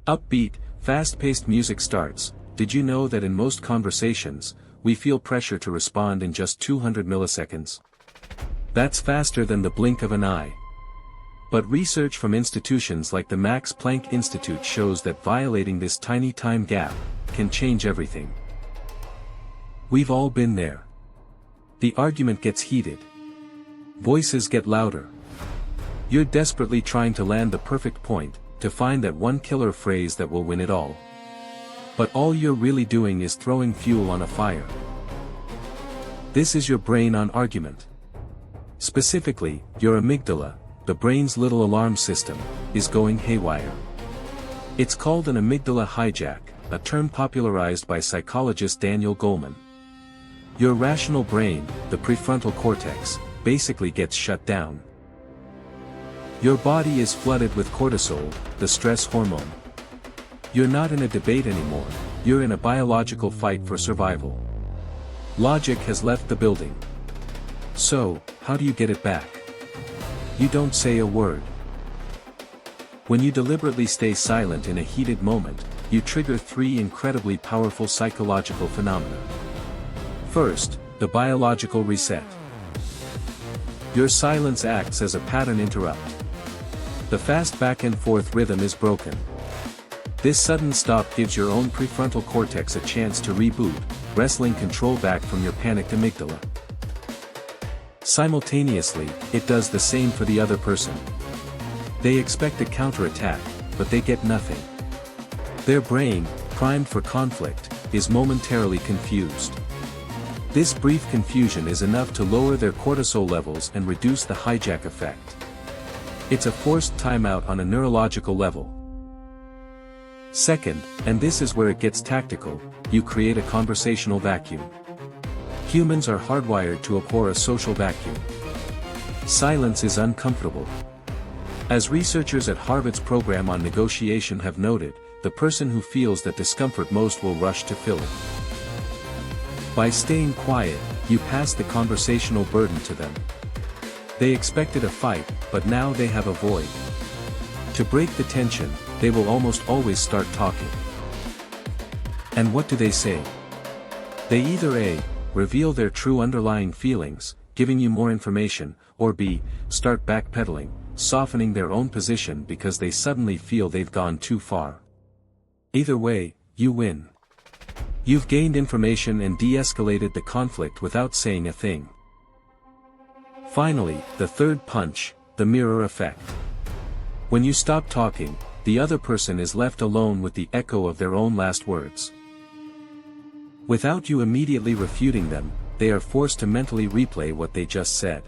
Upbeat, fast-paced music starts. Did you know that in most conversations, we feel pressure to respond in just 200 milliseconds? That's faster than the blink of an eye. But research from institutions like the Max Planck Institute shows that violating this tiny time gap can change everything. We've all been there. The argument gets heated. Voices get louder. You're desperately trying to land the perfect point, to find that one killer phrase that will win it all. But all you're really doing is throwing fuel on a fire. This is your brain on argument. Specifically, your amygdala, the brain's little alarm system, is going haywire. It's called an amygdala hijack, a term popularized by psychologist Daniel Goleman. Your rational brain, the prefrontal cortex, basically gets shut down. Your body is flooded with cortisol, the stress hormone. You're not in a debate anymore, you're in a biological fight for survival. Logic has left the building. So, how do you get it back? You don't say a word. When you deliberately stay silent in a heated moment, you trigger three incredibly powerful psychological phenomena. First, the biological reset. Your silence acts as a pattern interrupt. The fast back-and-forth rhythm is broken. This sudden stop gives your own prefrontal cortex a chance to reboot, wresting control back from your panicked amygdala. Simultaneously, it does the same for the other person. They expect a counterattack, but they get nothing. Their brain, primed for conflict, is momentarily confused. This brief confusion is enough to lower their cortisol levels and reduce the hijack effect. It's a forced timeout on a neurological level. Second, and this is where it gets tactical, you create a conversational vacuum. Humans are hardwired to abhor a social vacuum. Silence is uncomfortable. As researchers at Harvard's program on negotiation have noted, the person who feels that discomfort most will rush to fill it. By staying quiet, you pass the conversational burden to them. They expected a fight, but now they have a void. To break the tension, they will almost always start talking. And what do they say? They either A, reveal their true underlying feelings, giving you more information, or B, start backpedaling, softening their own position because they suddenly feel they've gone too far. Either way, you win. You've gained information and de-escalated the conflict without saying a thing. Finally, the third punch, the mirror effect. When you stop talking, the other person is left alone with the echo of their own last words. Without you immediately refuting them, they are forced to mentally replay what they just said.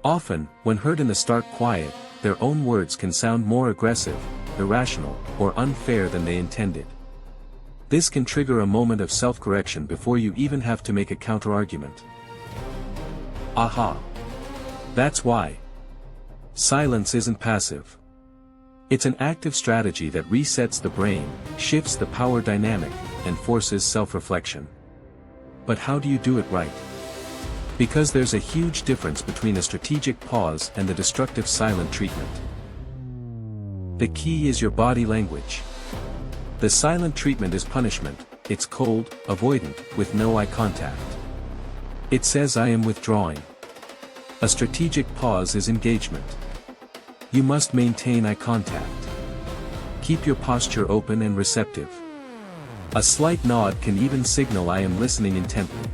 Often, when heard in the stark quiet, their own words can sound more aggressive, irrational, or unfair than they intended. This can trigger a moment of self-correction before you even have to make a counter-argument. Aha! That's why. Silence isn't passive. It's an active strategy that resets the brain, shifts the power dynamic, and forces self-reflection. But how do you do it right? Because there's a huge difference between a strategic pause and the destructive silent treatment. The key is your body language. The silent treatment is punishment, it's cold, avoidant, with no eye contact. It says I am withdrawing. A strategic pause is engagement. You must maintain eye contact. Keep your posture open and receptive. A slight nod can even signal I am listening intently.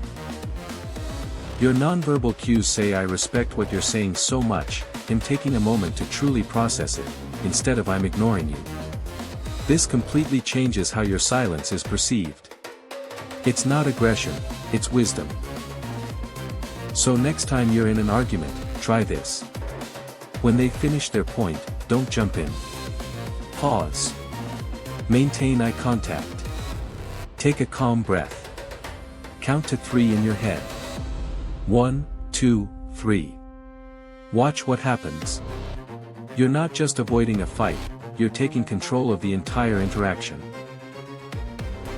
Your nonverbal cues say I respect what you're saying so much, I'm taking a moment to truly process it, instead of I'm ignoring you. This completely changes how your silence is perceived. It's not aggression, it's wisdom. So next time you're in an argument, try this. When they finish their point, don't jump in. Pause. Maintain eye contact. Take a calm breath. Count to 3 in your head. 1, 2, 3. Watch what happens. You're not just avoiding a fight, you're taking control of the entire interaction.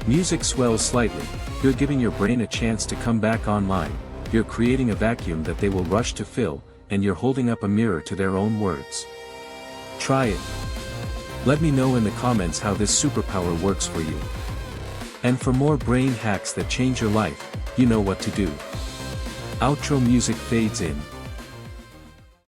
Music swells slightly, you're giving your brain a chance to come back online, you're creating a vacuum that they will rush to fill, and you're holding up a mirror to their own words. Try it. Let me know in the comments how this superpower works for you. And for more brain hacks that change your life, you know what to do. Outro music fades in.